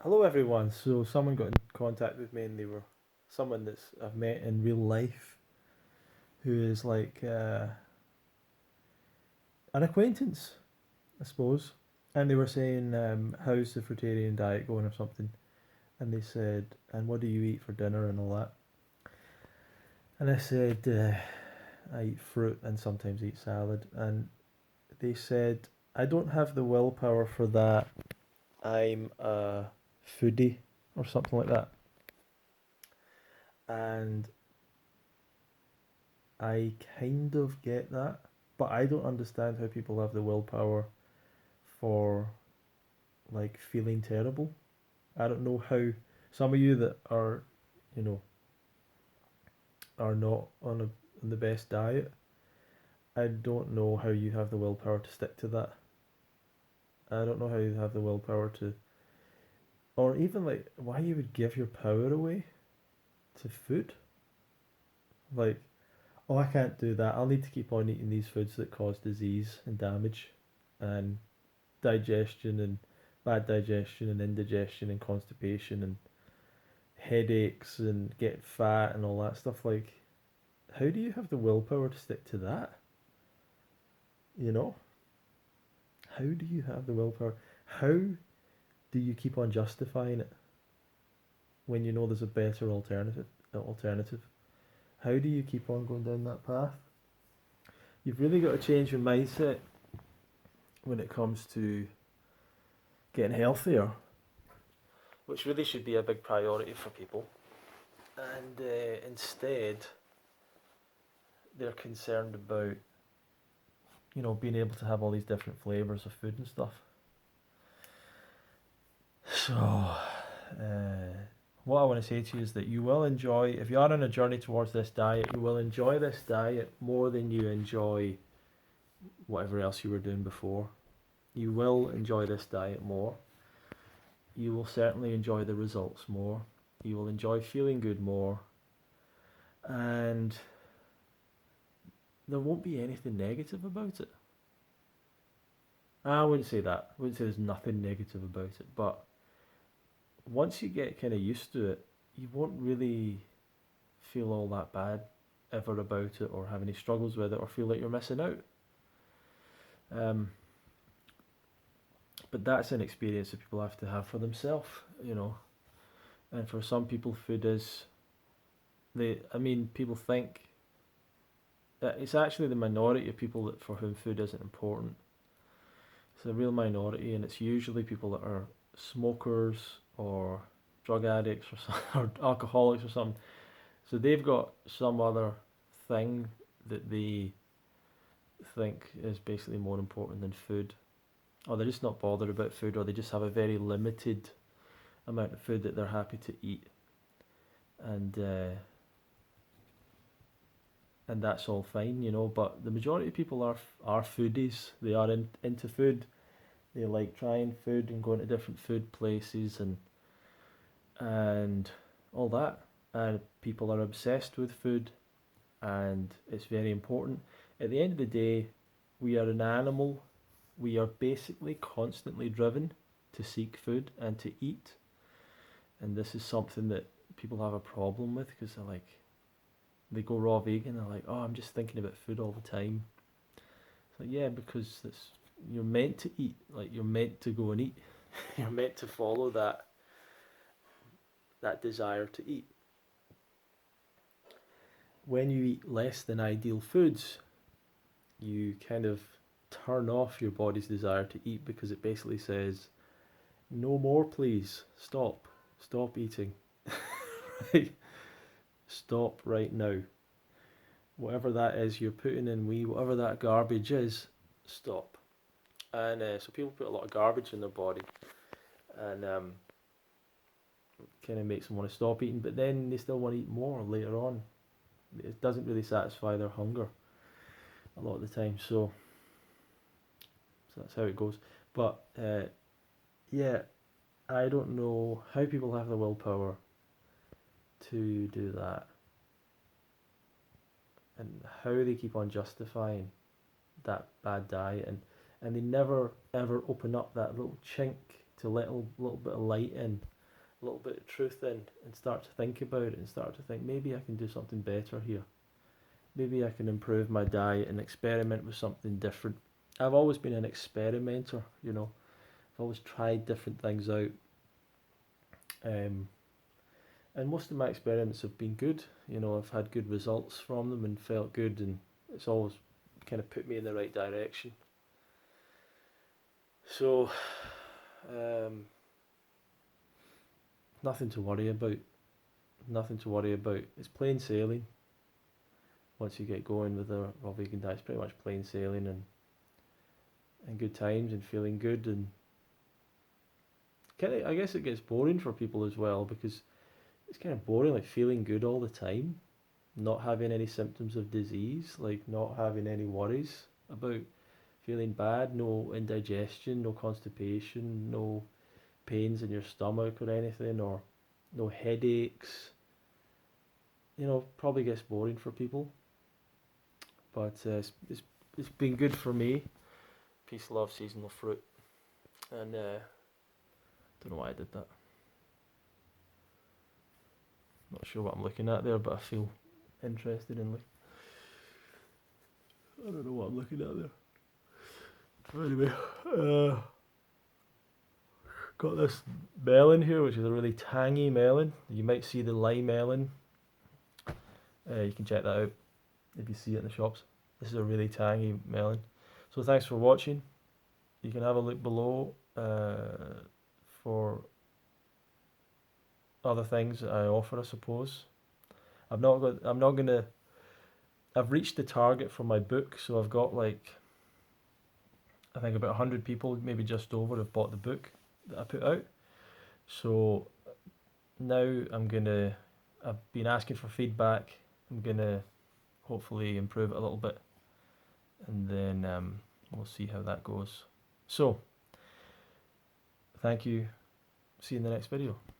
Hello everyone. So someone got in contact with me and they were someone that's I've met in real life who is like an acquaintance, I suppose. And they were saying, how's the fruitarian diet going or something? And they said, and what do you eat for dinner and all that? And I said, I eat fruit and sometimes eat salad. And they said, I don't have the willpower for that. I'm a foodie or something like that. And I kind of get that, but I don't understand how people have the willpower for like feeling terrible. I don't know how some of you that are, you know, are not on the best diet. I don't know how you have the willpower to stick to that. I don't know how you have the willpower to, or even like why you would give your power away to food. Like, oh, I can't do that. I'll need to keep on eating these foods that cause disease and damage, and digestion and bad digestion and indigestion and constipation and headaches and get fat and all that stuff. Like, how do you have the willpower to stick to that? You know, how do you have the willpower? How do you keep on justifying it when you know there's a better alternative? How do you keep on going down that path? You've really got to change your mindset when it comes to getting healthier, which really should be a big priority for people. And instead, they're concerned about, being able to have all these different flavors of food and stuff. So, what I want to say to you is that you will enjoy, if you are on a journey towards this diet, you will enjoy this diet more than you enjoy whatever else you were doing before. You will enjoy this diet more. You will certainly enjoy the results more. You will enjoy feeling good more. And there won't be anything negative about it. I wouldn't say that. I wouldn't say there's nothing negative about it. But once you get kind of used to it, you won't really feel all that bad ever about it or have any struggles with it or feel like you're missing out. Um, but that's an experience that people have to have for themselves. And for some people, food is people think that it's actually the minority of people that for whom food isn't important. It's a real minority, and it's usually people that are smokers or drug addicts or alcoholics or something. So they've got some other thing that they think is basically more important than food, or they're just not bothered about food, or they just have a very limited amount of food that they're happy to eat, and and that's all fine. But the majority of people are foodies. They are into food. They like trying food and going to different food places and all that. And people are obsessed with food, and it's very important. At the end of the day, we are an animal. We are basically constantly driven to seek food and to eat. And this is something that people have a problem with because they go raw vegan. They're like, oh, I'm just thinking about food all the time. It's like, yeah, because you're meant to eat. Like, you're meant to go and eat. You're meant to follow that desire to eat. When you eat less than ideal foods, you kind of turn off your body's desire to eat because it basically says, no more, please. Stop eating. Right? Stop right now. Whatever that is you're putting in whatever that garbage is, stop. And so people put a lot of garbage in their body, and kind of makes them want to stop eating, but then they still want to eat more later on. It doesn't really satisfy their hunger a lot of the time. So that's how it goes. But yeah, I don't know how people have the willpower to do that and how they keep on justifying that bad diet, and they never ever open up that little chink to let a little bit of light in, a little bit of truth in, and start to think about it and start to think maybe I can do something better here. Maybe I can improve my diet and experiment with something different. I've always been an experimenter, you know. I've always tried different things out. Um, and most of my experiments have been good. You know, I've had good results from them and felt good, and it's always kind of put me in the right direction. So, um, nothing to worry about. Nothing to worry about. It's plain sailing. Once you get going with a raw vegan diet, it's pretty much plain sailing and good times and feeling good, and kind of, I guess it gets boring for people as well because it's kind of boring, like feeling good all the time, not having any symptoms of disease, like not having any worries about feeling bad, no indigestion, no constipation, no pains in your stomach or anything, or no headaches. You know, probably gets boring for people, but it's been good for me. Peace, love, seasonal fruit, and don't know why I did that. Not sure what I'm looking at there, but I feel interested in like I don't know what I'm looking at there. Anyway, got this melon here, which is a really tangy melon. You might see the lime melon. You can check that out if you see it in the shops. This is a really tangy melon. So thanks for watching. You can have a look below for other things that I offer, I suppose. I'm not gonna. I've reached the target for my book, so I've got like I think about 100 people, maybe just over, have bought the book that I put out. So now I've been asking for feedback. I'm gonna hopefully improve it a little bit, and then we'll see how that goes. So, thank you. See you in the next video.